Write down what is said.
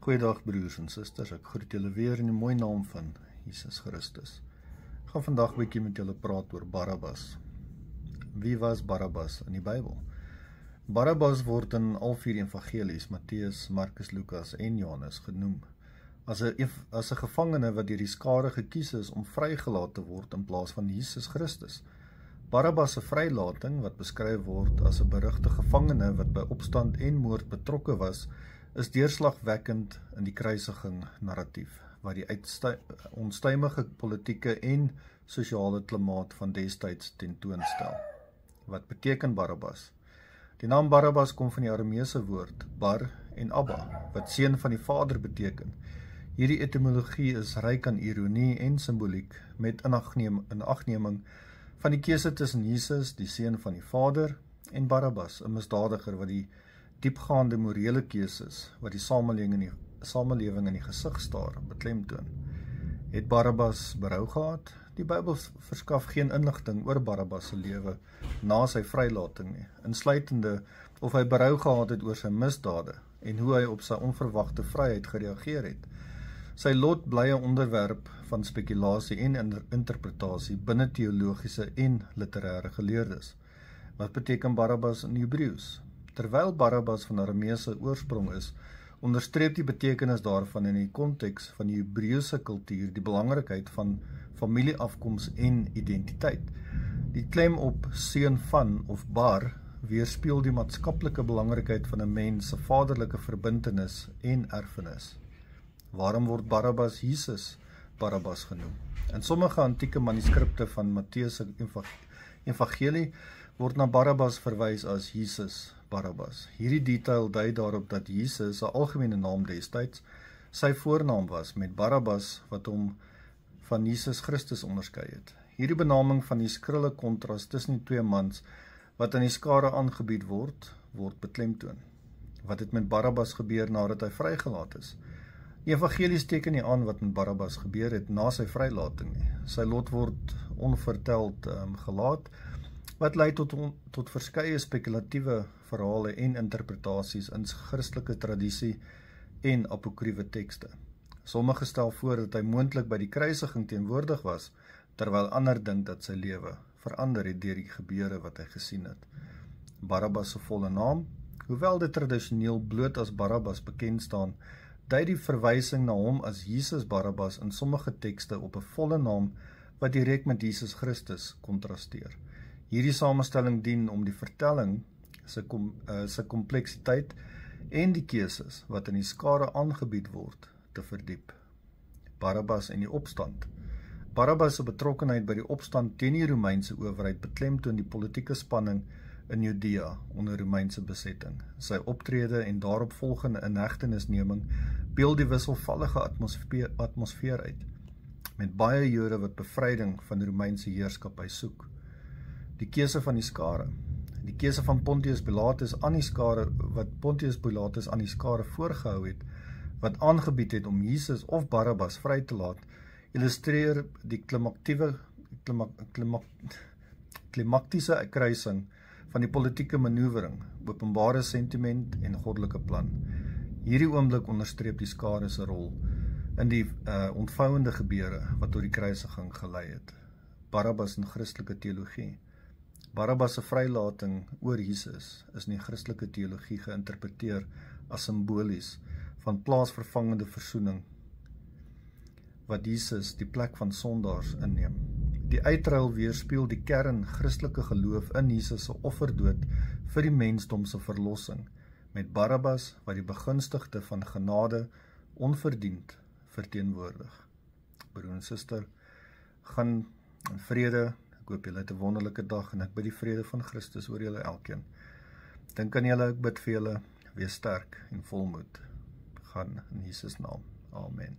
Goeiedag broers en susters, ek groet julle weer in die mooi naam van Jesus Christus. Ek gaan vandag 'n bietjie met julle praat oor Barabbas. Wie was Barabbas in die Bybel? Barabbas word in al 4 evangelies, Matteus, Markus, Lukas en Johannes genoem, as 'n gevangene wat deur die skare gekies is om vrygelaat te word in plaas van Jesus Christus. Barabbas se vrylating, wat beskryf word as 'n berugte gevangene wat by opstand en moord betrokke was, is deurslagwekkend in die kruisiging narratief, waar die onstuimige politieke en sosiale klimaat van destyds tentoonstel. Wat beteken Barabbas? Die naam Barabbas kom van die Arameese woord bar en abba, wat seun van die Vader beteken. Hierdie etymologie is ryk aan ironie en simboliek, met inagneming van die keuse tussen Jesus, die seun van die Vader, en Barabbas, 'n misdadiger wat die diepgaande morele keuses wat die samelewing in die gesig staar, beklemtoon. Het Barabbas berou gehad? Die Bybel verskaf geen inligting oor Barabbas se lewe na sy vrylating nie, insluitende of hy berou gehad het oor sy misdade en hoe hy op sy onverwagte vryheid gereageer het. Sy lot bly 'n onderwerp van spekulasie en interpretasie binne teologiese en literêre geleerdes. Wat beteken Barabbas in Hebreëus? Terwyl Barabbas van Arameese oorsprong is, onderstreep die betekenis daarvan in die konteks van die Hebreëse kultuur die belangrikheid van familieafkoms en identiteit. Die klem op seun van of bar weerspieël die maatskaplike belangrikheid van 'n mens se vaderlike verbintenis en erfenis. Waarom word Barabbas Jesus Barabbas genoem? In sommige antieke manuskripte van Matteus se evangelie word na Barabbas verwys as Jesus Barabbas. Hierdie detail dui daarop dat Jesus, 'n algemene naam destyds, sy voornaam was, met Barabbas wat hom van Jesus Christus onderskei het. Hierdie benaming van die skrille kontras tussen die twee mans wat aan die skare aangebied word beklemtoon. Wat het met Barabbas gebeur nadat hy vrygelaat is? Die evangelies teken nie aan wat met Barabbas gebeur het na sy vrylating nie. Sy lot word onverteld gelaat, wat lei tot verskeie spekulatiewe verhale en interpretasies in Christelike tradisie en apokriewe tekste. Sommige stel voor dat hy moontlik by die kruisiging teenwoordig was, terwyl ander dink dat sy lewe verander het deur die gebeure wat hy gesien het. Barabbas se volle naam, hoewel dit tradisioneel bloot as Barabbas bekend staan, dui die verwysing na hom as Jesus Barabbas in sommige tekste op 'n volle naam wat direk met Jesus Christus kontrasteer. Hierdie samestelling dien om die vertelling se kompleksiteit en die keuses wat in die skare aangebied word te verdiep. Barabbas en die opstand. Barabbas se betrokkenheid by die opstand teen die Romeinse owerheid beklemtoon die politieke spanning in Judea onder Romeinse besetting. Sy optrede en daaropvolgende inhegtenisneming beeld die wisselvallige atmosfeer uit, met baie Jode wat bevryding van Romeinse heerskappy soek. Die keuse van die skare. Die keuse van Pontius Pilatus aan die skare voorgehou het, wat aangebied het om Jesus of Barabbas vry te laat, illustreer die klimaktiese kruising van die politieke manoeuvring, openbare sentiment en goddelike plan. Hierdie oomblik onderstreep die skare se rol in die ontvouende gebeure wat tot die kruisiging gelei het. Barabbas in Christelike teologie. Barabbas se vrylating oor Jesus is in die Christelike teologie geïnterpreteer as simbolies van plaasvervangende versoening, wat Jesus die plek van sondaars inneem. Die uitruil weerspieël die kern Christelike geloof in Jesus se offerdood vir die mensdom se verlossing, met Barabbas wat die begunstigde van genade onverdiend verteenwoordig. Broer en suster, gaan in vrede. Ek hoop julle het 'n wonderlike dag en ek bid die vrede van Christus oor julle elkeen. Dink aan julle, ek bid vir julle, wees sterk en volmoed. Gaan in Jesus naam. Amen.